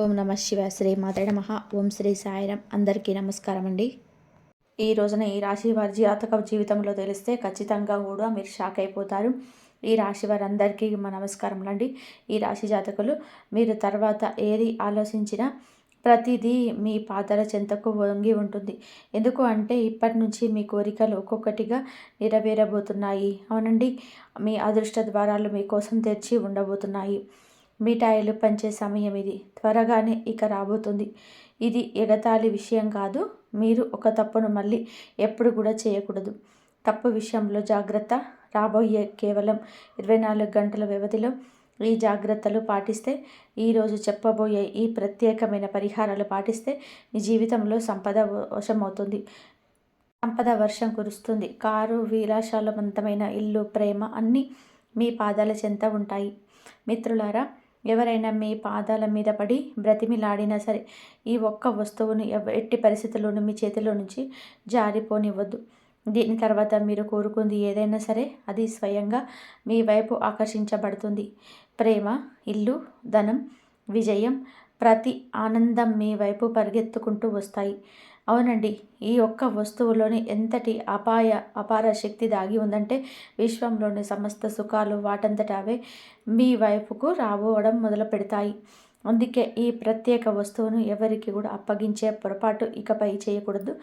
ఓం నమ శివ శ్రీ మాతాయ నమః. ఓం శ్రీ సాయిరాం. అందరికీ నమస్కారం అండి. ఈ రోజున ఈ రాశి వారి జాతక జీవితంలో తెలిస్తే ఖచ్చితంగా కూడా మీరు షాక్ అయిపోతారు. ఈ రాశి వారందరికీ మా నమస్కారములండి. ఈ రాశి జాతకులు మీరు తర్వాత ఏది ఆలోచించినా ప్రతిదీ మీ పాదాల చెంతకు వంగి ఉంటుంది. ఎందుకు అంటే ఇప్పటి నుంచి మీ కోరికలు ఒక్కొక్కటిగా నెరవేరబోతున్నాయి. అవునండి, మీ అదృష్ట ద్వారాలు మీకోసం తెరిచి ఉండబోతున్నాయి. మిఠాయిలు పంచే సమయం ఇది త్వరగానే ఇక రాబోతుంది. ఇది ఎగతాళి విషయం కాదు. మీరు ఒక తప్పును మళ్ళీ ఎప్పుడు కూడా చేయకూడదు. తప్పు విషయంలో జాగ్రత్త. రాబోయే కేవలం 24 గంటల వ్యవధిలో ఈ జాగ్రత్తలు పాటిస్తే, ఈరోజు చెప్పబోయే ఈ ప్రత్యేకమైన పరిహారాలు పాటిస్తే మీ జీవితంలో సంపద వశమవుతుంది. సంపద వర్షం కురుస్తుంది. కారు, విలాసాలవంతమైన ఇల్లు, ప్రేమ అన్నీ మీ పాదాల చెంత ఉంటాయి. మిత్రులారా, ఎవరైనా మీ పాదాల మీద పడి బ్రతిమిలాడినా సరే ఈ ఒక్క వస్తువును ఎట్టి పరిస్థితుల్లోనూ మీ చేతిలో నుంచి జారిపోనివ్వద్దు. దీని తర్వాత మీరు కోరుకుంది ఏదైనా సరే అది స్వయంగా మీ వైపు ఆకర్షించబడుతుంది. ప్రేమ, ఇల్లు, ధనం, విజయం, ప్రతి ఆనందం మీ వైపు పరిగెత్తుకుంటూ వస్తాయి. అవునండి, ఈ ఒక్క వస్తువులోని ఎంతటి అపార శక్తి దాగి ఉందంటే విశ్వంలోని సమస్త సుఖాలు వాటంతట అవే మీ వైపుకు రాబోవడం మొదలు పెడతాయి. అందుకే ఈ ప్రత్యేక వస్తువును ఎవరికి కూడా అప్పగించే పొరపాటు ఇకపై చేయకూడదు.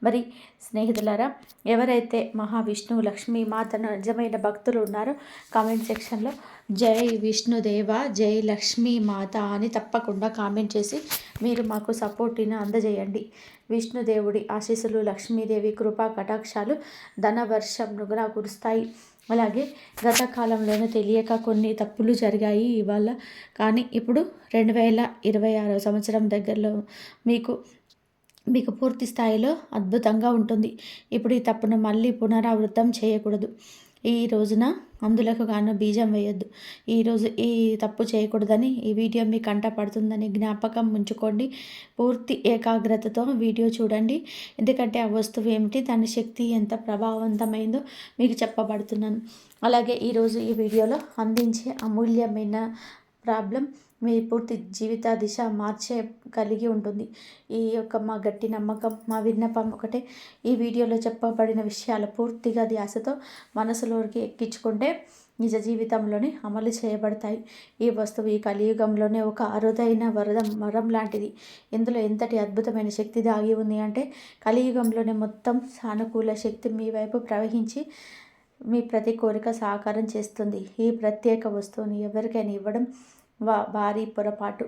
మరి స్నేహితులారా, ఎవరైతే మహావిష్ణువు లక్ష్మీ మాతను నిజమైన భక్తులు ఉన్నారో కామెంట్ సెక్షన్లో జై విష్ణుదేవ, జై లక్ష్మీ మాత అని తప్పకుండా కామెంట్ చేసి మీరు మాకు సపోర్ట్ని అందజేయండి. విష్ణుదేవుడి ఆశీస్సులు, లక్ష్మీదేవి కృపా కటాక్షాలు ధనవర్షంగా కురుస్తాయి. అలాగే గత కాలంలోనే తెలియక కొన్ని తప్పులు జరిగాయి ఇవాళ, కానీ ఇప్పుడు 2026 సంవత్సరం దగ్గరలో మీకు పూర్తి స్థాయిలో అద్భుతంగా ఉంటుంది. ఇప్పుడు ఈ తప్పును మళ్ళీ పునరావృతం చేయకూడదు. ఈ రోజున అందులకు గాను బీజం వేయొద్దు. ఈరోజు ఈ తప్పు చేయకూడదని ఈ వీడియో మీ కంట పడుతుందని జ్ఞాపకం ఉంచుకోండి. పూర్తి ఏకాగ్రతతో వీడియో చూడండి. ఎందుకంటే ఆ వస్తువు ఏమిటి, దాని శక్తి ఎంత ప్రభావవంతమైందో మీకు చెప్పబడుతున్నాను. అలాగే ఈరోజు ఈ వీడియోలో అందించే అమూల్యమైన ప్రాబ్లం మీ పూర్తి జీవిత దిశ మార్చే కలిగి ఉంటుంది. ఈ యొక్క మా గట్టి నమ్మకం, మా విన్నపం ఒకటే. ఈ వీడియోలో చెప్పబడిన విషయాలు పూర్తిగా ధ్యాసతో మనసులోకి ఎక్కించుకుంటే నిజ జీవితంలోనే అమలు చేయబడతాయి. ఈ వస్తువు ఈ కలియుగంలోనే ఒక అరుదైన వరం లాంటిది. ఇందులో ఎంతటి అద్భుతమైన శక్తి దాగి ఉంది అంటే కలియుగంలోనే మొత్తం సానుకూల శక్తి మీ వైపు ప్రవహించి మీ ప్రతి కోరిక సాకారం చేస్తుంది. ఈ ప్రత్యేక వస్తువుని ఎవరికైనా ఇవ్వడం భారీ పొరపాటు.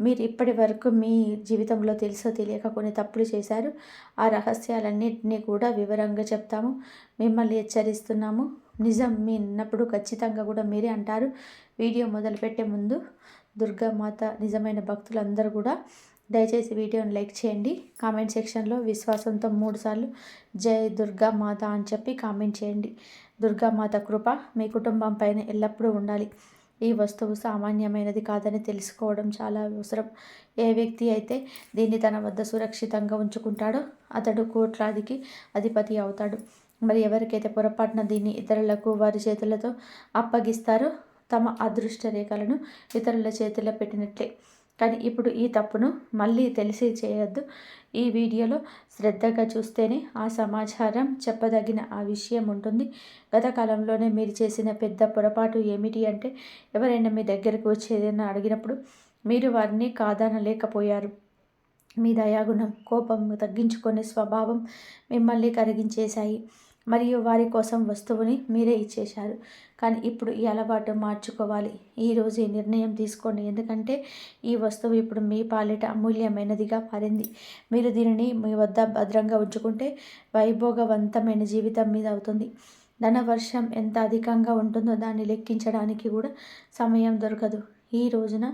మీరు ఇప్పటి వరకు మీ జీవితంలో తెలుసో తెలియక కొన్ని తప్పులు చేశారు. ఆ రహస్యాలన్నింటినీ కూడా వివరంగా చెప్తాము. మిమ్మల్ని హెచ్చరిస్తున్నాము. నిజం మీ ఉన్నప్పుడు ఖచ్చితంగా కూడా మీరే అంటారు. వీడియో మొదలుపెట్టే ముందు దుర్గామాత నిజమైన భక్తులందరూ కూడా దయచేసి వీడియోని లైక్ చేయండి. కామెంట్ సెక్షన్లో విశ్వాసంతో 3 సార్లు జై దుర్గామాత అని చెప్పి కామెంట్ చేయండి. దుర్గామాత కృప మీ కుటుంబం పైన ఎల్లప్పుడూ ఉండాలి. ఈ వస్తువు సామాన్యమైనది కాదని తెలుసుకోవడం చాలా అవసరం. ఏ వ్యక్తి అయితే దీన్ని తన వద్ద సురక్షితంగా ఉంచుకుంటాడో అతడు కోట్లాదికి అధిపతి అవుతాడు. మరి ఎవరికైతే పొరపాటున దీన్ని ఇతరులకు వారి చేతులతో అప్పగిస్తారో తమ అదృష్ట రేఖలను ఇతరుల చేతుల్లో పెట్టినట్లే. కానీ ఇప్పుడు ఈ తప్పును మళ్ళీ తెలిసి చేయొద్దు. ఈ వీడియోలో శ్రద్ధగా చూస్తేనే ఆ సమాచారం చెప్పదగిన ఆ విషయం ఉంటుంది. గత కాలంలోనే మీరు చేసిన పెద్ద పొరపాటు ఏమిటి అంటే ఎవరైనా మీ దగ్గరకు వచ్చి ఏదైనా అడిగినప్పుడు మీరు వారిని కాదనలేకపోయారు. మీ దయాగుణం, కోపం తగ్గించుకునే స్వభావం మిమ్మల్ని కరిగించేశాయి. మరియు వారి కోసం వస్తువుని మీరే ఇచ్చేశారు. కానీ ఇప్పుడు ఈ అలవాటు మార్చుకోవాలి. ఈరోజు ఈ నిర్ణయం తీసుకోండి. ఎందుకంటే ఈ వస్తువు ఇప్పుడు మీ పాలిట అమూల్యమైనదిగా మారింది. మీరు దీనిని మీ వద్ద భద్రంగా ఉంచుకుంటే వైభోగవంతమైన జీవితం మీద అవుతుంది. ధనవర్షం ఎంత అధికంగా ఉంటుందో దాన్ని లెక్కించడానికి కూడా సమయం దొరకదు. ఈ రోజున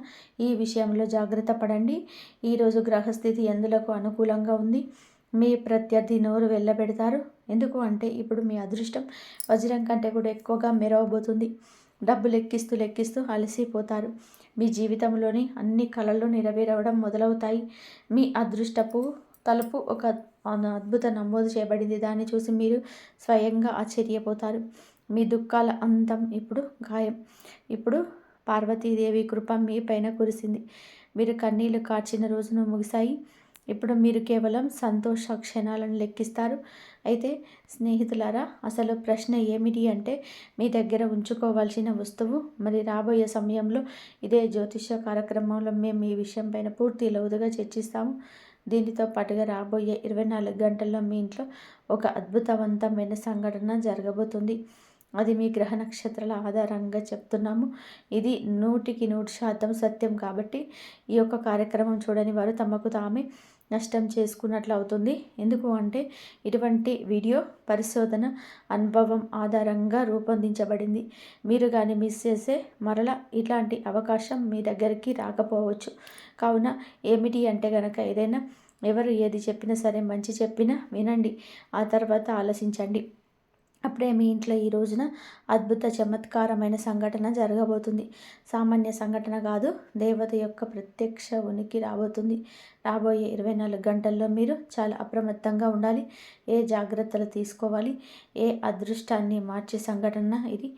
ఈ విషయంలో జాగ్రత్త పడండి. ఈరోజు గ్రహస్థితి ఎందులకు అనుకూలంగా ఉంది. మీ ప్రత్యర్థి నోరు వెళ్ళబెడతారు. ఎందుకు అంటే ఇప్పుడు మీ అదృష్టం వజ్రం కంటే కూడా ఎక్కువగా మెరవబోతుంది. డబ్బు లెక్కిస్తూ అలసిపోతారు. మీ జీవితంలోని అన్ని కళలు నెరవేరవడం మొదలవుతాయి. మీ అదృష్టపు తలుపు ఒక అద్భుత నమోదు చేయబడింది. దాన్ని చూసి మీరు స్వయంగా ఆశ్చర్యపోతారు. మీ దుఃఖాల అంతం ఇప్పుడు ఖాయం. ఇప్పుడు పార్వతీదేవి కృప మీ పైన కురిసింది. మీరు కన్నీళ్లు కార్చిన రోజును ముగిశాయి. ఇప్పుడు మీరు కేవలం సంతోష క్షణాలను లెక్కిస్తారు. అయితే స్నేహితులారా, అసలు ప్రశ్న ఏమిటి అంటే, మీ దగ్గర ఉంచుకోవాల్సిన వస్తువు. మరి రాబోయే సమయంలో ఇదే జ్యోతిష్య కార్యక్రమంలో మేము ఈ విషయం పైన పూర్తి లోతుగా చర్చిస్తాము. దీనితో పాటుగా రాబోయే 24 గంటల్లో మీ ఇంట్లో ఒక అద్భుతవంతమైన సంఘటన జరగబోతుంది. అది మీ గ్రహ నక్షత్రాల ఆధారంగా చెప్తున్నాము. ఇది 100% సత్యం. కాబట్టి ఈ యొక్క కార్యక్రమం చూడని వారు తమకు తామే నష్టం చేసుకున్నట్లు అవుతుంది. ఎందుకు అంటే ఇటువంటి వీడియో పరిశోధన అనుభవం ఆధారంగా రూపొందించబడింది. మీరు కానీ మిస్ చేసే మరలా ఇట్లాంటి అవకాశం మీ దగ్గరికి రాకపోవచ్చు. కావున ఏమిటి అంటే గనక, ఏదైనా ఎవరు ఏది చెప్పినా సరే, మంచి చెప్పినా వినండి, ఆ తర్వాత ఆలోచించండి. అప్పుడే మీ ఇంట్లో ఈ రోజున అద్భుత చమత్కారమైన సంఘటన జరగబోతుంది. సామాన్య సంఘటన కాదు, దేవత యొక్క ప్రత్యక్ష ఉనికి రాబోతుంది. రాబోయే 24 గంటల్లో మీరు చాలా అప్రమత్తంగా ఉండాలి. ఏ జాగ్రత్తలు తీసుకోవాలి, ఏ అదృష్టాన్ని మార్చే సంఘటన ఇది,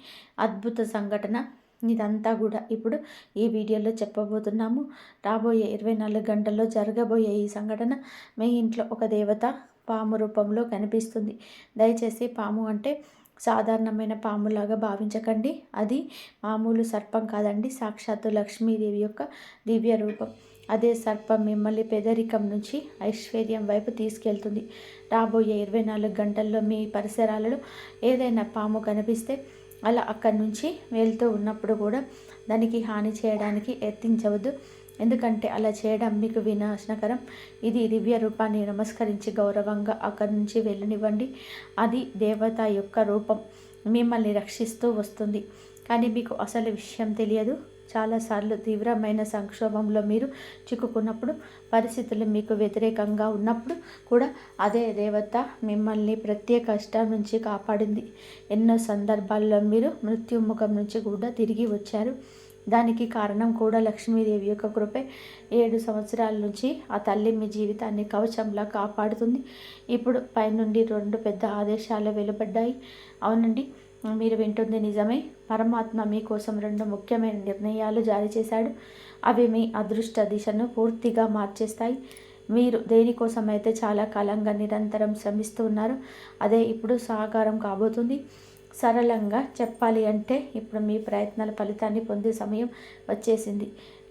అద్భుత సంఘటన. ఇదంతా కూడా ఇప్పుడు ఈ వీడియోలో చెప్పబోతున్నాము. రాబోయే 24 గంటల్లో జరగబోయే ఈ సంఘటన మీ ఇంట్లో ఒక దేవత పాము రూపంలో కనిపిస్తుంది. దయచేసి పాము అంటే సాధారణమైన పాములాగా భావించకండి. అది మామూలు సర్పం కాదండి, సాక్షాత్తు లక్ష్మీదేవి యొక్క దివ్య రూపం. అదే సర్పం మిమ్మల్ని పేదరికం నుంచి ఐశ్వర్యం వైపు తీసుకెళ్తుంది. రాబోయే 24 గంటల్లో మీ పరిసరాలలో ఏదైనా పాము కనిపిస్తే అలా అక్కడి నుంచి వెళ్తూ ఉన్నప్పుడు కూడా దానికి హాని చేయడానికి యత్నించవద్దు. ఎందుకంటే అలా చేయడం మీకు వినాశనకరం. ఇది దివ్య రూపాన్ని నమస్కరించి గౌరవంగా అక్కడి నుంచి వెళ్ళనివ్వండి. అది దేవత యొక్క రూపం, మిమ్మల్ని రక్షిస్తూ వస్తుంది. కానీ మీకు అసలు విషయం తెలియదు. చాలాసార్లు తీవ్రమైన సంక్షోభంలో మీరు చిక్కుకున్నప్పుడు, పరిస్థితులు మీకు వ్యతిరేకంగా ఉన్నప్పుడు కూడా అదే దేవత మిమ్మల్ని ప్రత్యేక కష్టం నుంచి కాపాడింది. ఎన్నో సందర్భాల్లో మీరు మృత్యుముఖం నుంచి కూడా తిరిగి వచ్చారు. దానికి కారణం కూడా లక్ష్మీదేవి యొక్క కృపే. 7 సంవత్సరాల నుంచి ఆ తల్లి మీ జీవితాన్ని కవచంలా కాపాడుతుంది. ఇప్పుడు పైనుండి 2 పెద్ద ఆదేశాలు వెలువడ్డాయి. అవునండి, మీరు వింటుంది నిజమే. పరమాత్మ మీకోసం 2 ముఖ్యమైన నిర్ణయాలు జారీ చేశాడు. అవి మీ అదృష్ట దిశను పూర్తిగా మార్చేస్తాయి. మీరు దేనికోసమైతే చాలా కాలంగా నిరంతరం శ్రమిస్తూ ఉన్నారు, అదే ఇప్పుడు సాకారం కాబోతుంది. సరళంగా చెప్పాలి అంటే ఇప్పుడు మీ ప్రయత్నాల ఫలితాన్ని పొందే సమయం వచ్చేసింది.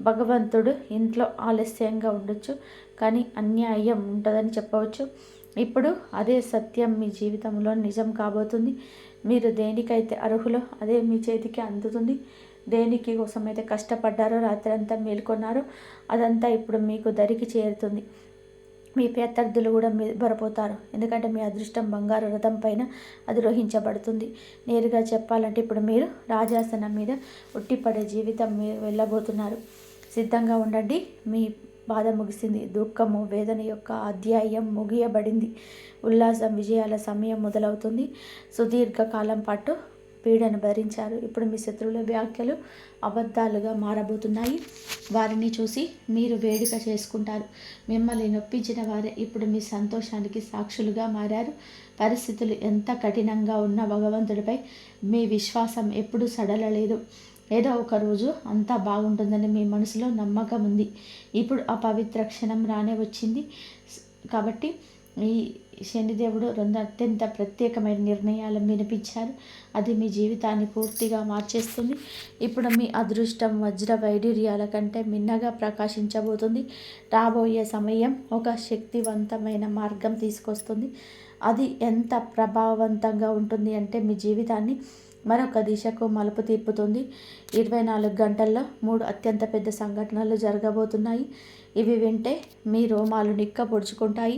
భగవంతుడు ఇంట్లో ఆలస్యంగా ఉండొచ్చు, కానీ అన్యాయం ఉంటుందని చెప్పవచ్చు. ఇప్పుడు అదే సత్యం మీ జీవితంలో నిజం కాబోతుంది. మీరు దేనికైతే అర్హులో అదే మీ చేతికి అందుతుంది. దేనికి కోసమైతే కష్టపడ్డారో, రాత్రంతా మేల్కొన్నారో, అదంతా ఇప్పుడు మీకు దరికి చేరుతుంది. మీ ప్రత్యర్థులు కూడా బరపోతారు. ఎందుకంటే మీ అదృష్టం బంగారు రథం పైన అధిరోహించబడుతుంది. నేరుగా చెప్పాలంటే ఇప్పుడు మీరు రాజాసనం మీద ఉట్టిపడే జీవితం మీరు వెళ్ళబోతున్నారు. సిద్ధంగా ఉండండి. మీ బాధ ముగిసింది. దుఃఖము, వేదన యొక్క అధ్యాయం ముగియబడింది. ఉల్లాసం, విజయాల సమయం మొదలవుతుంది. సుదీర్ఘకాలం పాటు పీడను భరించారు. ఇప్పుడు మీ శత్రువుల వ్యాఖ్యలు అబద్ధాలుగా మారబోతున్నాయి. వారిని చూసి మీరు వేడుక చేసుకుంటారు. మిమ్మల్ని నొప్పించిన వారే ఇప్పుడు మీ సంతోషానికి సాక్షులుగా మారారు. పరిస్థితులు ఎంత కఠినంగా ఉన్న భగవంతుడిపై మీ విశ్వాసం ఎప్పుడూ సడలలేదు. ఏదో ఒక రోజు అంతా బాగుంటుందని మీ మనసులో నమ్మకం ఉంది. ఇప్పుడు ఆ పవిత్ర క్షణం రానే వచ్చింది. కాబట్టి ఈ శనిదేవుడు 2 అత్యంత ప్రత్యేకమైన నిర్ణయాలు వినిపించారు. అది మీ జీవితాన్ని పూర్తిగా మార్చేస్తుంది. ఇప్పుడు మీ అదృష్టం వజ్ర వైడూర్యాల కంటే మిన్నగా ప్రకాశించబోతుంది. రాబోయే సమయం ఒక శక్తివంతమైన మార్గం తీసుకొస్తుంది. అది ఎంత ప్రభావవంతంగా ఉంటుంది అంటే మీ జీవితాన్ని మరొక దిశకు మలుపు తిప్పుతుంది. 24 గంటల్లో 3 అత్యంత పెద్ద సంఘటనలు జరగబోతున్నాయి. ఇవి వింటే మీ రోమాలు నిక్క పొడుచుకుంటాయి.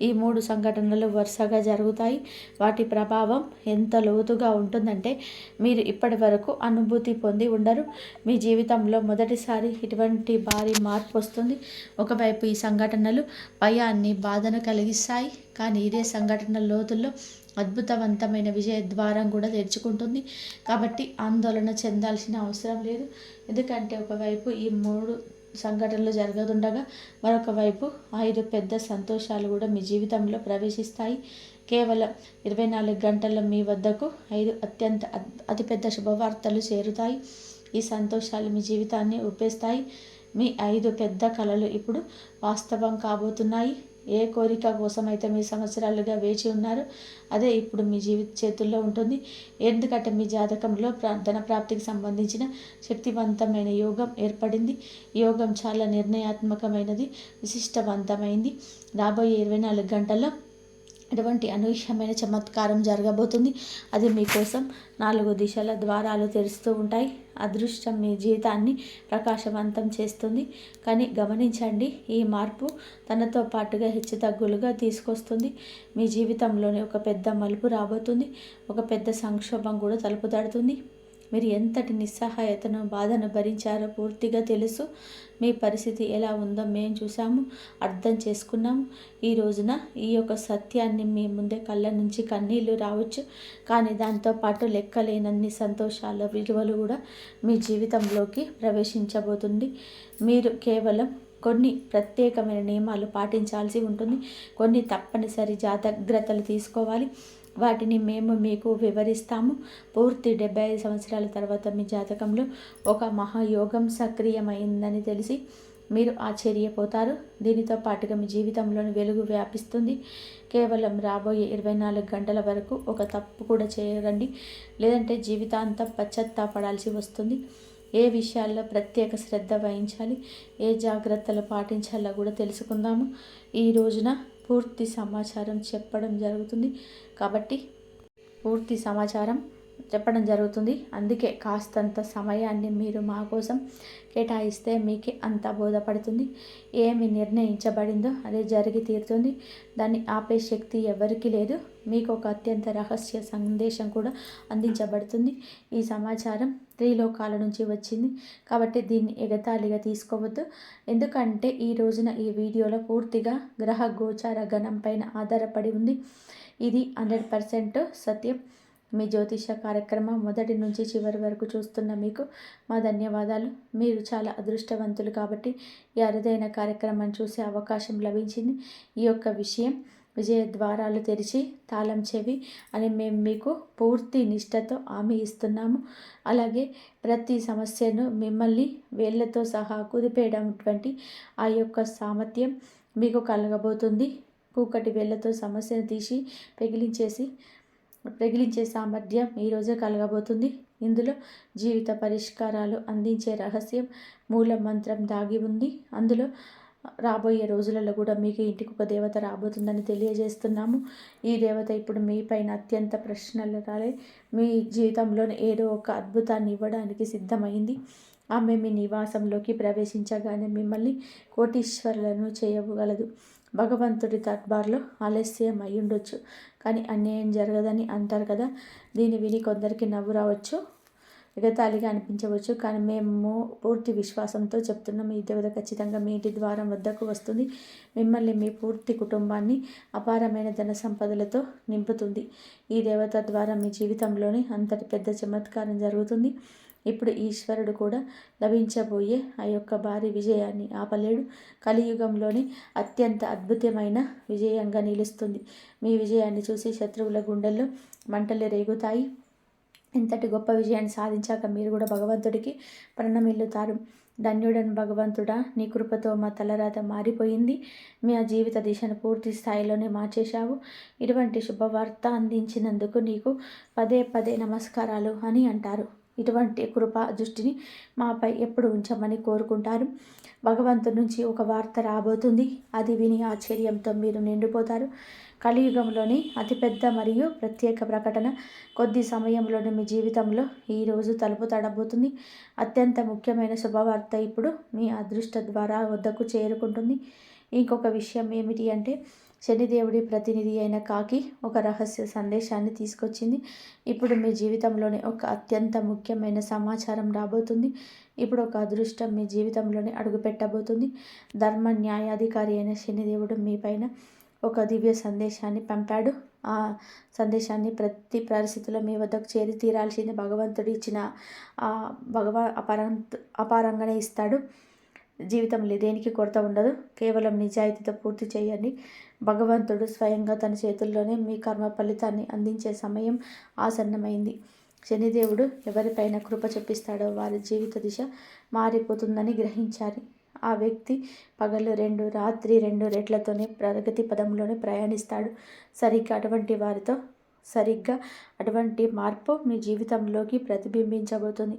ఈ 3 సంఘటనలు వరుసగా జరుగుతాయి. వాటి ప్రభావం ఎంత లోతుగా ఉంటుందంటే మీరు ఇప్పటి వరకు అనుభూతి పొంది ఉండరు. మీ జీవితంలో మొదటిసారి ఇటువంటి భారీ మార్పు వస్తుంది. ఒకవైపు ఈ సంఘటనలు భయాన్ని, బాధను కలిగిస్తాయి. కానీ ఇదే సంఘటన లోతుల్లో అద్భుతవంతమైన విజయ ద్వారం కూడా తెరుచుకుంటుంది. కాబట్టి ఆందోళన చెందాల్సిన అవసరం లేదు. ఎందుకంటే ఒకవైపు ఈ 3 సంఘటనలు జరుగుతుండగా మరొక వైపు 5 పెద్ద సంతోషాలు కూడా మీ జీవితంలో ప్రవేశిస్తాయి. కేవలం 24 గంటల్లో మీ వద్దకు 5 అతిపెద్ద శుభవార్తలు చేరుతాయి. ఈ సంతోషాలు మీ జీవితాన్ని ఊపేస్తాయి. మీ 5 పెద్ద కలలు ఇప్పుడు వాస్తవం కాబోతున్నాయి. ఏ కోరిక కోసమైతే మీ సంవత్సరాలుగా వేచి ఉన్నారో అదే ఇప్పుడు మీ జీవిత చేతుల్లో ఉంటుంది. ఎందుకంటే మీ జాతకంలో ధన ప్రాప్తికి సంబంధించిన శక్తివంతమైన యోగం ఏర్పడింది. యోగం చాలా నిర్ణయాత్మకమైనది, విశిష్టవంతమైంది. రాబోయే 24 గంటల్లో ఎటువంటి అనూహ్యమైన చమత్కారం జరగబోతుంది. అది మీకోసం 4 దిశల ద్వారాలు తెరుస్తూ ఉంటాయి. అదృష్టం మీ జీవితాన్ని ప్రకాశవంతం చేస్తుంది. కానీ గమనించండి, ఈ మార్పు తనతో పాటుగా హెచ్చుతగ్గులుగా తీసుకొస్తుంది. మీ జీవితంలోనే ఒక పెద్ద మలుపు రాబోతుంది. ఒక పెద్ద సంక్షోభం కూడా తలుపు తడుతుంది. మీరు ఎంతటి నిస్సహాయతను, బాధను భరించారో పూర్తిగా తెలుసు. మీ పరిస్థితి ఎలా ఉందో మేము చూసాము, అర్థం చేసుకున్నాము. ఈ రోజున ఈ యొక్క సత్యాన్ని మీ ముందే కళ్ళ నుంచి కన్నీళ్లు రావచ్చు. కానీ దాంతోపాటు లెక్కలేనన్ని సంతోషాల విలువలు కూడా మీ జీవితంలోకి ప్రవేశించబోతుంది. మీరు కేవలం కొన్ని ప్రత్యేకమైన నియమాలు పాటించాల్సి ఉంటుంది. కొన్ని తప్పనిసరి జాగ్రత్తలు తీసుకోవాలి. వాటిని మేము మీకు వివరిస్తాము. పూర్తి 75 సంవత్సరాల తర్వాత మీ జాతకంలో ఒక మహాయోగం సక్రియమైందని తెలిసి మీరు ఆశ్చర్యపోతారు. దీనితో పాటుగా మీ జీవితంలోని వెలుగు వ్యాపిస్తుంది. కేవలం రాబోయే 24 గంటల వరకు ఒక తప్పు కూడా చేయరండి, లేదంటే జీవితాంతం పశ్చాత్తాపడాల్సి వస్తుంది. ఏ విషయాల్లో ప్రత్యేక శ్రద్ధ వహించాలి, ఏ జాగ్రత్తలు పాటించాలో కూడా తెలుసుకుందాము. ఈ రోజున పూర్తి సమాచారం చెప్పడం జరుగుతుంది. కాబట్టి పూర్తి సమాచారం చెప్పడం జరుగుతుంది. అందుకే కాస్తంత సమయాన్ని మీరు మా కోసం కేటాయిస్తే మీకే అంత బోధపడుతుంది. ఏమి నిర్ణయించబడిందో అదే జరిగి తీరుతుంది. దాన్ని ఆపే శక్తి ఎవరికీ లేదు. మీకు ఒక అత్యంత రహస్య సందేశం కూడా అందించబడుతుంది. ఈ సమాచారం త్రిలోకాల నుంచి వచ్చింది కాబట్టి దీన్ని ఎగతాళిగా తీసుకోవద్దు. ఎందుకంటే ఈ రోజున ఈ వీడియోలో పూర్తిగా గ్రహ గోచార గణం పైన ఆధారపడి ఉంది. ఇది 100% సత్యం. మీ జ్యోతిష కార్యక్రమం మొదటి నుంచి చివరి వరకు చూస్తున్న మీకు మా ధన్యవాదాలు. మీరు చాలా అదృష్టవంతులు కాబట్టి ఈ అరుదైన కార్యక్రమాన్ని చూసే అవకాశం లభించింది. ఈ యొక్క విషయం విజయ ద్వారాలు తెరిచి తాళం చెవి అని మేము మీకు పూర్తి నిష్ఠతో హామీ ఇస్తున్నాము. అలాగే ప్రతి సమస్యను మిమ్మల్ని వేళ్లతో సహా కుదిపేయటువంటి ఆ యొక్క సామర్థ్యం మీకు కలగబోతుంది. కూకటి వేళ్లతో సమస్యను తీసి పెగిలించే సామర్థ్యం ఈరోజే కలగబోతుంది. ఇందులో జీవిత పరిష్కారాలు అందించే రహస్యం మూల మంత్రం దాగి ఉంది. అందులో రాబోయే రోజులలో కూడా మీకు ఇంటికి ఒక దేవత రాబోతుందని తెలియజేస్తున్నాము. ఈ దేవత ఇప్పుడు మీ పైన అత్యంత ప్రశ్నలు రాలే మీ జీవితంలోని ఏదో ఒక అద్భుతాన్ని ఇవ్వడానికి సిద్ధమైంది. ఆమె మీ నివాసంలోకి ప్రవేశించగానే మిమ్మల్ని కోటీశ్వరులను చేయగలదు. భగవంతుడి దర్బార్లో ఆలస్యం అయి ఉండొచ్చు, కానీ అన్యాయం జరగదని అంటారు కదా. దీన్ని విని కొందరికి నవ్వు రావచ్చు, ఎగతాళిగా అనిపించవచ్చు. కానీ మేము పూర్తి విశ్వాసంతో చెప్తున్నాం, ఈ దేవత ఖచ్చితంగా మీ ఇంటి ద్వారం వద్దకు వస్తుంది. మిమ్మల్ని, మీ పూర్తి కుటుంబాన్ని అపారమైన ధన సంపదలతో నింపుతుంది. ఈ దేవత ద్వారా మీ జీవితంలోని అంతటి పెద్ద చమత్కారం జరుగుతుంది. ఇప్పుడు ఈశ్వరుడు కూడా లభించబోయే ఆ యొక్క భారీ విజయాన్ని ఆపలేడు. కలియుగంలోని అత్యంత అద్భుతమైన విజయంగా నిలుస్తుంది. మీ విజయాన్ని చూసి శత్రువుల గుండెల్లో మంటలు రేగుతాయి. ఇంతటి గొప్ప విజయాన్ని సాధించాక మీరు కూడా భగవంతుడికి ప్రణమిల్లుతారు. ధన్యుడను భగవంతుడా, నీ కృపతో మా తలరాత మారిపోయింది. మీ జీవిత దిశను పూర్తి స్థాయిలోనే మార్చేశావు. ఇటువంటి శుభవార్త అందించినందుకు నీకు పదే పదే నమస్కారాలు అని అంటారు. ఇటువంటి కృపా దృష్టిని మాపై ఎప్పుడు ఉంచమని కోరుకుంటారు. భగవంతుడి నుంచి ఒక వార్త రాబోతుంది. అది విని ఆశ్చర్యంతో మీరు నిండిపోతారు. కలియుగంలోని అతిపెద్ద మరియు ప్రత్యేక ప్రకటన కొద్ది సమయంలోనే మీ జీవితంలో ఈరోజు తలుపు తడబోతుంది. అత్యంత ముఖ్యమైన శుభవార్త ఇప్పుడు మీ అదృష్ట ద్వారా వద్దకు చేరుకుంటుంది. ఇంకొక విషయం ఏమిటి అంటే, శనిదేవుడి ప్రతినిధి అయిన కాకి ఒక రహస్య సందేశాన్ని తీసుకొచ్చింది. ఇప్పుడు మీ జీవితంలోనే ఒక అత్యంత ముఖ్యమైన సమాచారం రాబోతుంది. ఇప్పుడు ఒక అదృష్టం మీ జీవితంలోనే అడుగుపెట్టబోతుంది. ధర్మ న్యాయాధికారి అయిన శనిదేవుడు మీ పైన ఒక దివ్య సందేశాన్ని పంపాడు. ఆ సందేశాన్ని ప్రతి పరిస్థితుల్లో మీ వద్దకు చేరి తీరాల్సింది. భగవంతుడు ఇచ్చిన అపారంగానే ఇస్తాడు. జీవితంలో దేనికి కొరత ఉండదు. కేవలం నిజాయితీతో పూర్తి చేయండి. భగవంతుడు స్వయంగా తన చేతుల్లోనే మీ కర్మ ఫలితాన్ని అందించే సమయం ఆసన్నమైంది. శనిదేవుడు ఎవరిపైన కృప చూపిస్తాడో వారి జీవిత దిశ మారిపోతుందని గ్రహించాలి. ఆ వ్యక్తి పగలు 2 రాత్రి 2 రెట్లతోనే ప్రగతి పదంలోనే ప్రయాణిస్తాడు. సరిగ్గా అటువంటి మార్పు మీ జీవితంలోకి ప్రతిబింబించబోతుంది.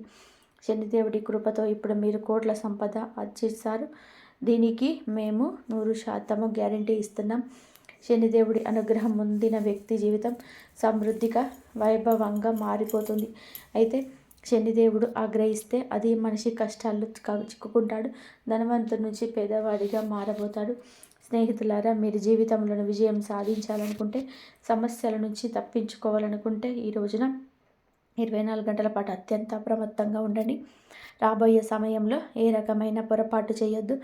శనిదేవుడి కృపతో ఇప్పుడు మీరు కోట్ల సంపద ఆర్జిస్తారు. దీనికి మేము 100% గ్యారంటీ ఇస్తున్నాం. శనిదేవుడి అనుగ్రహం పొందిన వ్యక్తి జీవితం సమృద్ధిగా వైభవంగా మారిపోతుంది. అయితే శనిదేవుడు ఆగ్రహిస్తే అది మనిషి కష్టాల్లో చిక్కుకుంటాడు. ధనవంతుడి నుంచి పేదవాడిగా మారబోతాడు. స్నేహితులారా, మీరు జీవితంలో విజయం సాధించాలనుకుంటే, సమస్యల నుంచి తప్పించుకోవాలనుకుంటే ఈ రోజున 24 గంటల పాటు అత్యంత అప్రమత్తంగా ఉండండి. రాబోయే సమయంలో ఏ రకమైన పొరపాటు చేయొద్దు.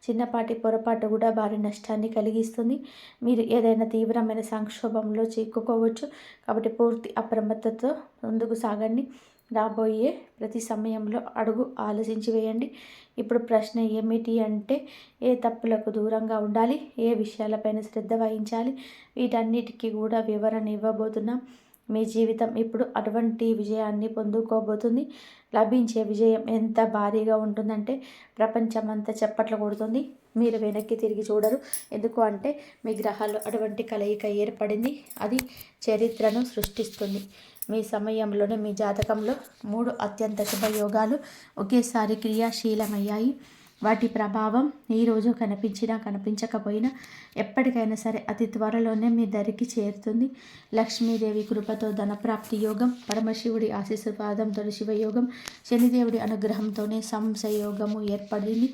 చిన్నపాటి పొరపాటు కూడా భారీ నష్టాన్ని కలిగిస్తుంది. మీరు ఏదైనా తీవ్రమైన సంక్షోభంలో చిక్కుకోవచ్చు. కాబట్టి పూర్తి అప్రమత్తతో ముందుకు సాగండి. రాబోయే ప్రతి సమయంలో అడుగు ఆలోచించి వేయండి. ఇప్పుడు ప్రశ్న ఏమిటి అంటే, ఏ తప్పులకు దూరంగా ఉండాలి, ఏ విషయాలపైన శ్రద్ధ వహించాలి, వీటన్నిటికీ కూడా వివరణ ఇవ్వబోతున్నాం. మీ జీవితం ఇప్పుడు అటువంటి విజయాన్ని పొందుకోబోతుంది. లభించే విజయం ఎంత భారీగా ఉంటుందంటే ప్రపంచమంతా చప్పట్లు కొడుతుంది. మీరు వెనక్కి తిరిగి చూడరు. ఎందుకు అంటే మీ గ్రహాల్లో అటువంటి కలయిక ఏర్పడింది. అది చరిత్రను సృష్టిస్తుంది. మీ సమయంలోనే మీ జాతకంలో 3 అత్యంత శుభయోగాలు ఒకేసారి క్రియాశీలమయ్యాయి. వాటి ప్రభావం ఈరోజు కనిపించినా కనిపించకపోయినా ఎప్పటికైనా సరే అతి త్వరలోనే మీ దరికి చేరుతుంది. లక్ష్మీదేవి కృపతో ధనప్రాప్తి యోగం, పరమశివుడి ఆశీర్వాదంతో శివయోగం, శనిదేవుడి అనుగ్రహంతోనే సంశయోగము ఏర్పడింది.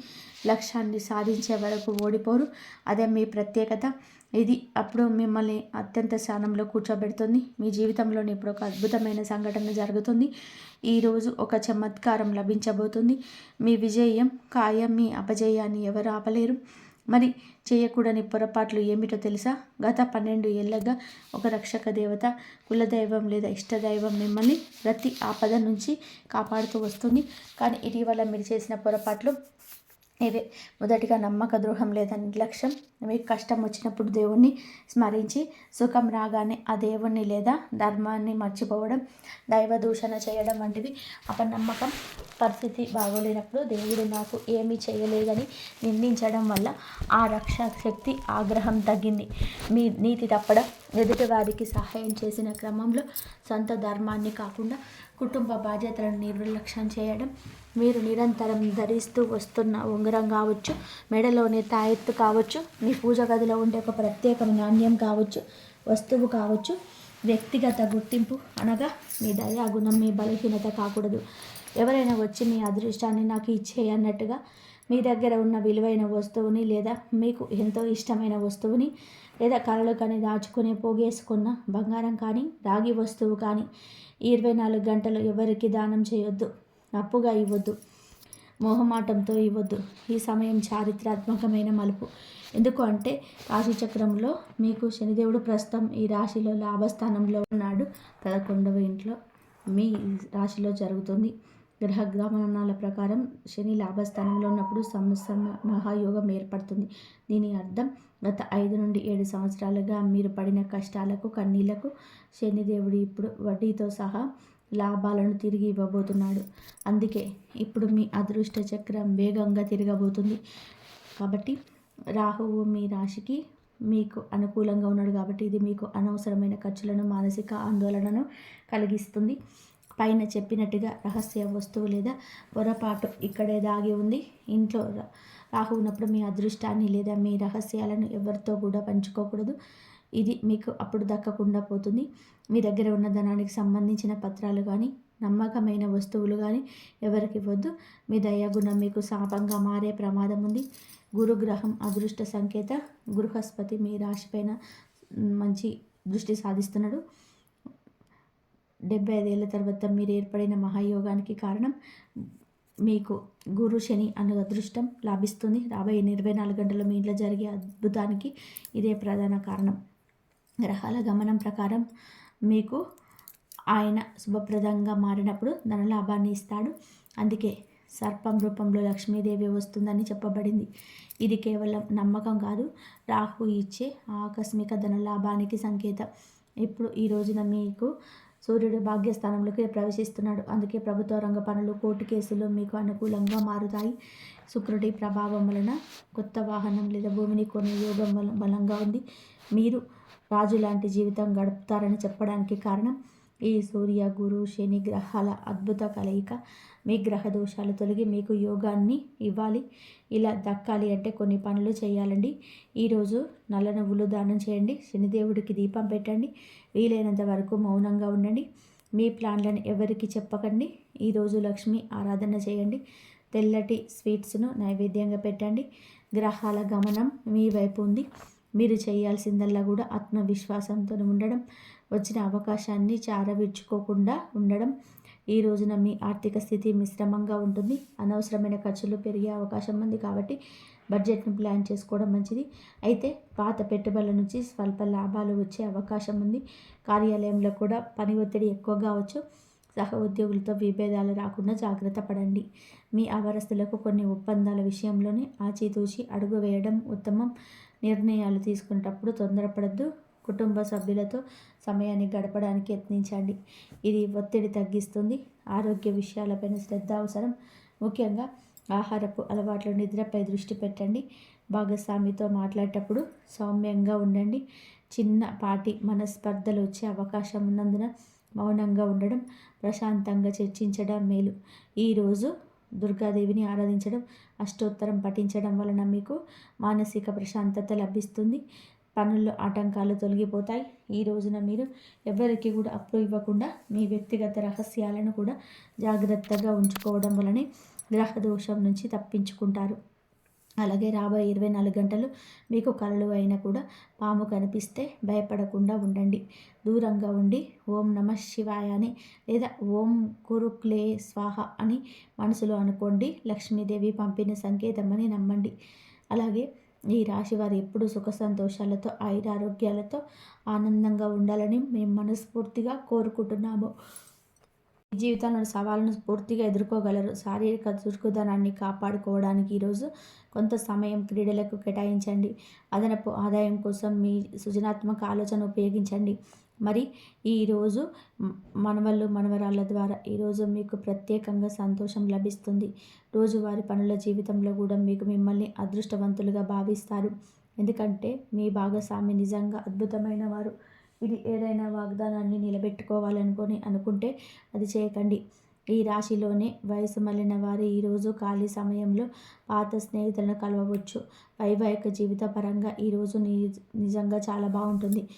లక్ష్యాన్ని సాధించే వరకు ఓడిపోరు. అదే మీ ప్రత్యేకత. ఇది అప్పుడు మిమ్మల్ని అత్యంత స్థానంలో కూర్చోబెడుతుంది. మీ జీవితంలోని ఇప్పుడు ఒక అద్భుతమైన సంఘటన జరుగుతుంది. ఈరోజు ఒక చమత్కారం లభించబోతుంది. మీ విజయం ఖాయం. మీ అపజయాన్ని ఎవరు ఆపలేరు. మరి చేయకూడని పొరపాట్లు ఏమిటో తెలుసా? గత 12 ఏళ్ళగా ఒక రక్షక దేవత, కులదైవం లేదా ఇష్టదైవం మిమ్మల్ని ప్రతి ఆపద నుంచి కాపాడుతూ వస్తుంది. కానీ ఇటీవల మీరు చేసిన పొరపాట్లు ఇవే. మొదటిగా నమ్మక ద్రోహం లేదా నిర్లక్ష్యం. మీకు కష్టం వచ్చినప్పుడు దేవుణ్ణి స్మరించి, సుఖం రాగానే ఆ దేవుణ్ణి లేదా ధర్మాన్ని మర్చిపోవడం, దైవ దూషణ చేయడం వంటివి. అపనమ్మకం. పరిస్థితి బాగోలేనప్పుడు దేవుడు నాకు ఏమీ చేయలేదని నిందించడం వల్ల ఆ రక్షా శక్తి ఆగ్రహం తగ్గింది. మీ నీతి తప్పడం. ఎదుటివారికి సహాయం చేసిన క్రమంలో సొంత ధర్మాన్ని కాకుండా కుటుంబ బాధ్యతలను నిర్లక్ష్యం చేయడం. మీరు నిరంతరం ధరిస్తూ వస్తున్న ఉంగరం కావచ్చు, మెడలోని తాయెత్తు కావచ్చు, మీ పూజ గదిలో ఉండే ఒక ప్రత్యేకమైన నాణ్యం కావచ్చు, వస్తువు కావచ్చు. వ్యక్తిగత గుర్తింపు అనగా మీ దయాగుణం మీ బలహీనత కాకూడదు. ఎవరైనా వచ్చి మీ అదృష్టాన్ని నాకు ఇచ్చేయన్నట్టుగా మీ దగ్గర ఉన్న విలువైన వస్తువుని లేదా మీకు ఎంతో ఇష్టమైన వస్తువుని లేదా కలలు కానీ దాచుకుని పోగేసుకున్న బంగారం కానీ రాగి వస్తువు కానీ 24 గంటలు ఎవరికి దానం చేయొద్దు. అప్పుగా ఇవ్వద్దు. మోహమాటంతో ఇవ్వద్దు. ఈ సమయం చారిత్రాత్మకమైన మలుపు. ఎందుకు అంటే రాశిచక్రంలో మీకు శనిదేవుడు ప్రస్తుతం ఈ రాశిలో లాభస్థానంలో ఉన్నాడు. 11వ ఇంట్లో మీ రాశిలో జరుగుతుంది. గ్రహ గమనాల ప్రకారం శని లాభస్థానంలో ఉన్నప్పుడు మహాయోగం ఏర్పడుతుంది. దీని అర్థం గత 5 నుండి 7 సంవత్సరాలుగా మీరు పడిన కష్టాలకు, కన్నీళ్లకు శనిదేవుడు ఇప్పుడు వడ్డీతో సహా లాభాలను తిరిగి ఇవ్వబోతున్నాడు. అందుకే ఇప్పుడు మీ అదృష్ట చక్రం వేగంగా తిరగబోతుంది. కాబట్టి రాహువు మీ రాశికి మీకు అనుకూలంగా ఉన్నాడు. కాబట్టి ఇది మీకు అనవసరమైన ఖర్చులను, మానసిక ఆందోళనను కలిగిస్తుంది. పైన చెప్పినట్టుగా రహస్య వస్తువు లేదా పొరపాటు ఇక్కడే దాగి ఉంది. ఇంట్లో రాహు ఉన్నప్పుడు మీ అదృష్టాన్ని లేదా మీ రహస్యాలను ఎవరితో కూడా పంచుకోకూడదు. ఇది మీకు అప్పుడు దక్కకుండా పోతుంది. మీ దగ్గర ఉన్న ధనానికి సంబంధించిన పత్రాలు కానీ, నమ్మకమైన వస్తువులు కానీ ఎవరికి ఇవ్వద్దు. మీ దయాగుణం మీకు శాపంగా మారే ప్రమాదం ఉంది. గురుగ్రహం అదృష్ట సంకేత. బృహస్పతి మీ రాశిపైన మంచి దృష్టి సాధిస్తున్నాడు. 75 ఏళ్ళ తర్వాత మీరు ఏర్పడిన మహాయోగానికి కారణం మీకు గురు శని అనే అదృష్టం లాభిస్తుంది. రాబోయే 24 గంటల్లో మీ ఇంట్లో జరిగే అద్భుతానికి ఇదే ప్రధాన కారణం. గ్రహాల గమనం ప్రకారం మీకు ఆయన శుభప్రదంగా మారినప్పుడు ధనలాభాన్ని ఇస్తాడు. అందుకే సర్పం రూపంలో లక్ష్మీదేవి వస్తుందని చెప్పబడింది. ఇది కేవలం నమ్మకం కాదు, రాహు ఇచ్చే ఆకస్మిక ధనలాభానికి సంకేతం. ఇప్పుడు ఈ రోజున మీకు సూర్యుడు భాగ్యస్థానంలోకి ప్రవేశిస్తున్నాడు. అందుకే ప్రభుత్వ రంగ పనులు, కోర్టు కేసులు మీకు అనుకూలంగా మారుతాయి. శుక్రుడి ప్రభావం వలన కొత్త వాహనం లేదా భూమిని కొనే యోగం బలంగా ఉంది. మీరు రాజు లాంటి జీవితం గడుపుతారని చెప్పడానికి కారణం ఈ సూర్య, గురు, శని గ్రహాల అద్భుత కలయిక. మీ గ్రహ దోషాలు తొలగి మీకు యోగాన్ని ఇవ్వాలి. ఇలా దక్కాలి అంటే కొన్ని పనులు చేయాలండి. ఈరోజు నల్ల నువ్వులు దానం చేయండి. శనిదేవుడికి దీపం పెట్టండి. వీలైనంత వరకు మౌనంగా ఉండండి. మీ ప్లాన్లను ఎవరికి చెప్పకండి. ఈరోజు లక్ష్మి ఆరాధన చేయండి. తెల్లటి స్వీట్స్ను నైవేద్యంగా పెట్టండి. గ్రహాల గమనం మీ వైపు ఉంది. మీరు చేయాల్సిందల్లా కూడా ఆత్మవిశ్వాసంతో ఉండడం, వచ్చిన అవకాశాన్ని చారవిడ్చుకోకుండా ఉండడం. ఈ రోజున మీ ఆర్థిక స్థితి మిశ్రమంగా ఉంటుంది. అనవసరమైన ఖర్చులు పెరిగే అవకాశం ఉంది కాబట్టి బడ్జెట్ను ప్లాన్ చేసుకోవడం మంచిది. అయితే పాత పెట్టుబడుల నుంచి స్వల్ప లాభాలు వచ్చే అవకాశం ఉంది. కార్యాలయంలో కూడా పని ఒత్తిడి ఎక్కువగా అవచ్చు. సహ ఉద్యోగులతో విభేదాలు రాకుండా జాగ్రత్త పడండి. మీ అవరస్తులకు కొన్ని ఒప్పందాల విషయంలోనే ఆచితూచి అడుగు వేయడం ఉత్తమం. నిర్ణయాలు తీసుకునేటప్పుడు తొందరపడద్దు. కుటుంబ సభ్యులతో సమయాన్ని గడపడానికి యత్నించండి. ఇది ఒత్తిడి తగ్గిస్తుంది. ఆరోగ్య విషయాలపైన శ్రద్ధ అవసరం. ముఖ్యంగా ఆహారపు అలవాట్లు, నిద్రపై దృష్టి పెట్టండి. భాగస్వామితో మాట్లాడేటప్పుడు సౌమ్యంగా ఉండండి. చిన్నపాటి మనస్పర్ధలు వచ్చే అవకాశం ఉన్నందున మౌనంగా ఉండడం, ప్రశాంతంగా చర్చించడం మేలు. ఈరోజు దుర్గాదేవిని ఆరాధించడం, అష్టోత్తరం పఠించడం వలన మీకు మానసిక ప్రశాంతత లభిస్తుంది. పనుల్లో ఆటంకాలు తొలగిపోతాయి. ఈ రోజున మీరు ఎవరికి కూడా అప్పు ఇవ్వకుండా మీ వ్యక్తిగత రహస్యాలను కూడా జాగ్రత్తగా ఉంచుకోవడం వలనే గ్రహ దోషం నుంచి తప్పించుకుంటారు. అలాగే రాబోయే 24 గంటలు మీకు కలలు అయినా కూడా పాము కనిపిస్తే భయపడకుండా ఉండండి. దూరంగా ఉండి ఓం నమః శివాయ అని లేదా ఓం కురుక్లే స్వాహ అని మనసులో అనుకోండి. లక్ష్మీదేవి పంపిన సంకేతం అని నమ్మండి. అలాగే ఈ రాశి వారు ఎప్పుడూ సుఖ సంతోషాలతో, ఆయురారోగ్యాలతో ఆనందంగా ఉండాలని మేము మనస్ఫూర్తిగా కోరుకుంటున్నాము. జీవితంలోని సవాళ్ళను పూర్తిగా ఎదుర్కోగలరు. శారీరక చురుకుదనాన్ని కాపాడుకోవడానికి ఈరోజు కొంత సమయం క్రీడలకు కేటాయించండి. అదనపు ఆదాయం కోసం మీ సృజనాత్మక ఆలోచన ఉపయోగించండి. మరి ఈరోజు మనవళ్ళు, మనవరాళ్ళ ద్వారా ఈరోజు మీకు ప్రత్యేకంగా సంతోషం లభిస్తుంది. రోజువారి పనుల జీవితంలో కూడా మీకు మిమ్మల్ని అదృష్టవంతులుగా భావిస్తారు. ఎందుకంటే మీ భాగస్వామి నిజంగా అద్భుతమైన వారు. ఇది ఏదైనా వాగ్దానాన్ని అనుకుంటే అది చేయకండి. ఈ రాశిలోనే వయసు మళ్ళిన వారు ఈరోజు ఖాళీ సమయంలో పాత స్నేహితులను కలవవచ్చు. వైవాహిక జీవిత పరంగా ఈరోజు నిజంగా చాలా బాగుంటుంది.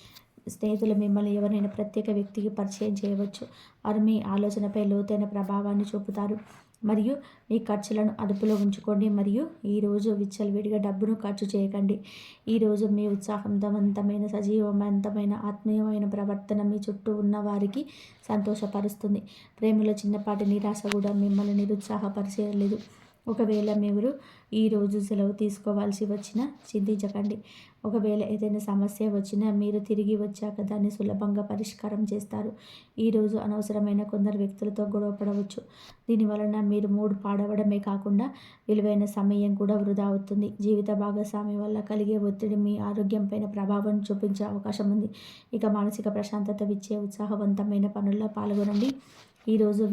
స్నేహితులు మిమ్మల్ని ఎవరైనా ప్రత్యేక వ్యక్తికి పరిచయం చేయవచ్చు. వారు మీ ఆలోచనపై లోతైన ప్రభావాన్ని చూపుతారు. మరియు మీ ఖర్చులను అదుపులో ఉంచుకోండి. మరియు ఈరోజు విచ్చలవిడిగా డబ్బును ఖర్చు చేయకండి. ఈరోజు మీ ఉత్సాహవంతమైన, సజీవవంతమైన, ఆత్మీయమైన ప్రవర్తన మీ చుట్టూ ఉన్న వారికి సంతోషపరుస్తుంది. ప్రేమలో చిన్నపాటి నిరాశ కూడా మిమ్మల్ని నిరుత్సాహపరిచేయలేదు. ఒకవేళ మీరు ఈరోజు సెలవు తీసుకోవాల్సి వచ్చినా చింతించకండి. ఒకవేళ ఏదైనా సమస్య వచ్చినా మీరు తిరిగి వచ్చాక దాన్ని సులభంగా పరిష్కారం చేస్తారు. ఈరోజు అనవసరమైన కొందరు వ్యక్తులతో గొడవ పడవచ్చు. దీనివలన మీరు మూడ్ పాడవడమే కాకుండా విలువైన సమయం కూడా వృధా అవుతుంది. జీవిత భాగస్వామి వల్ల కలిగే ఒత్తిడి మీ ఆరోగ్యంపైన ప్రభావం చూపించే అవకాశం ఉంది. ఇక మానసిక ప్రశాంతత ఇచ్చే ఉత్సాహవంతమైన పనుల్లో పాల్గొనండి. ఈరోజు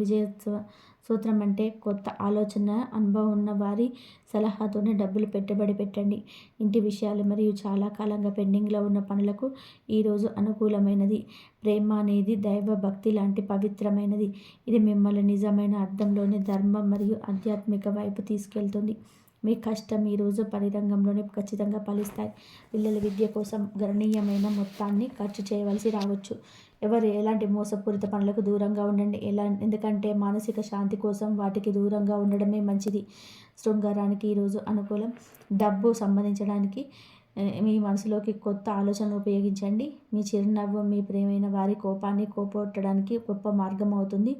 సూత్రం అంటే కొత్త ఆలోచన, అనుభవం ఉన్న వారి సలహాతోనే డబ్బులు పెట్టుబడి పెట్టండి. ఇంటి విషయాలు మరియు చాలా కాలంగా పెండింగ్లో ఉన్న పనులకు ఈరోజు అనుకూలమైనది. ప్రేమ అనేది దైవ భక్తి లాంటి పవిత్రమైనది. ఇది మిమ్మల్ని నిజమైన అర్థంలోనే ధర్మం మరియు ఆధ్యాత్మిక వైపు తీసుకెళ్తుంది. మీ కష్టం ఈరోజు పరిరంగంలోనే ఖచ్చితంగా ఫలిస్తాయి. పిల్లల విద్య కోసం గణనీయమైన మొత్తాన్ని ఖర్చు చేయవలసి రావచ్చు. ఎవరు ఎలాంటి మోసపూరిత పనులకు దూరంగా ఉండండి. ఎందుకంటే మానసిక శాంతి కోసం వాటికి దూరంగా ఉండడమే మంచిది. శృంగారానికి ఈరోజు అనుకూలం. డబ్బు సంబంధించడానికి మీ మనసులోకి కొత్త ఆలోచనలు ఉపయోగించండి. మీ చిరునవ్వు మీ ప్రియమైన వారి కోపాన్ని పోగొట్టడానికి గొప్ప మార్గం అవుతుంది.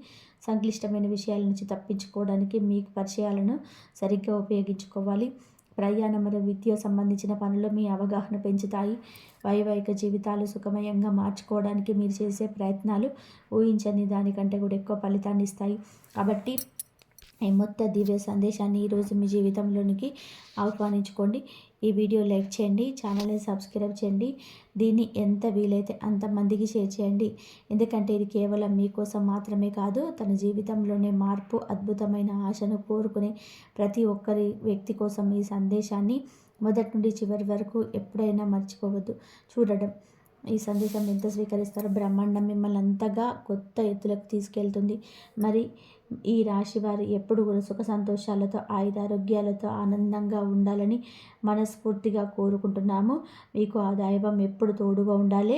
సంక్లిష్టమైన విషయాల నుంచి తప్పించుకోవడానికి మీ పరిచయాలను సరిగ్గా ఉపయోగించుకోవాలి. ప్రయాణం మరియు విద్య సంబంధించిన పనులు మీ అవగాహన పెంచుతాయి. వైవాహిక జీవితాలు సుఖమయంగా మార్చుకోవడానికి మీరు చేసే ప్రయత్నాలు ఊహించని దానికంటే కూడా ఎక్కువ ఫలితాన్ని ఇస్తాయి. కాబట్టి ఈ మొత్తం దివ్య సందేశాన్ని ఈరోజు మీ జీవితంలోనికి ఆహ్వానించుకోండి. ఈ వీడియో లైక్ చేయండి, ఛానల్ని సబ్స్క్రైబ్ చేయండి. దీన్ని ఎంత వీలైతే అంతమందికి షేర్ చేయండి. ఎందుకంటే ఇది కేవలం మీకోసం మాత్రమే కాదు, తన జీవితంలోనే మార్పు, అద్భుతమైన ఆశను కోరుకునే ప్రతి ఒక్కరి వ్యక్తి కోసం ఈ సందేశాన్ని మొదటి నుండి చివరి వరకు ఎప్పుడైనా మర్చిపోవద్దు చూడడం. ఈ సందేశం ఎంత స్వీకరిస్తారో బ్రహ్మాండం మిమ్మల్ని అంతగా కొత్త ఎత్తులకు తీసుకెళ్తుంది. మరి ఈ రాశి వారు ఎప్పుడు కూడా సుఖ సంతోషాలతో, ఆయురారోగ్యాలతో ఆనందంగా ఉండాలని మనస్ఫూర్తిగా కోరుకుంటున్నాము. మీకు ఆ దైవం ఎప్పుడు తోడుగా ఉండాలి.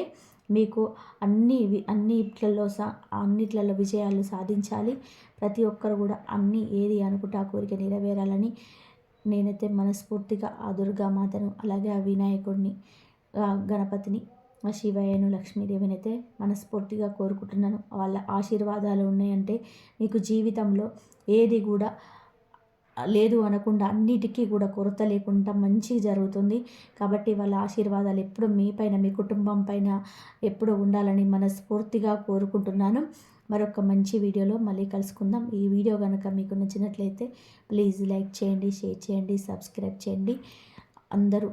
మీకు అన్నిట్లలో విజయాలు సాధించాలి. ప్రతి ఒక్కరు కూడా ఏది అనుకుంటే ఆ కోరిక నెరవేరాలని నేనైతే మనస్ఫూర్తిగా ఆ దుర్గామాతను, అలాగే ఆ వినాయకుడిని, గణపతిని, ఆ శివయ్యను, లక్ష్మీదేవిని అయితే మనస్ఫూర్తిగా కోరుకుంటున్నాను. వాళ్ళ ఆశీర్వాదాలు ఉన్నాయంటే మీకు జీవితంలో ఏది కూడా లేదు అనకుండా అన్నిటికీ కూడా కొరత లేకుండా మంచి జరుగుతుంది. కాబట్టి వాళ్ళ ఆశీర్వాదాలు ఎప్పుడు మీ పైన, మీ కుటుంబం పైన ఎప్పుడు ఉండాలని మనస్ఫూర్తిగా కోరుకుంటున్నాను. మరొక మంచి వీడియోలో మళ్ళీ కలుసుకుందాం. ఈ వీడియో కనుక మీకు నచ్చినట్లయితే ప్లీజ్ లైక్ చేయండి, షేర్ చేయండి, సబ్స్క్రైబ్ చేయండి. అందరూ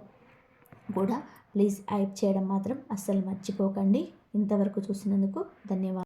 కూడా ప్లీజ్ హైప్ చేయడం మాత్రం అస్సలు మర్చిపోకండి. ఇంతవరకు చూసినందుకు ధన్యవాదాలు.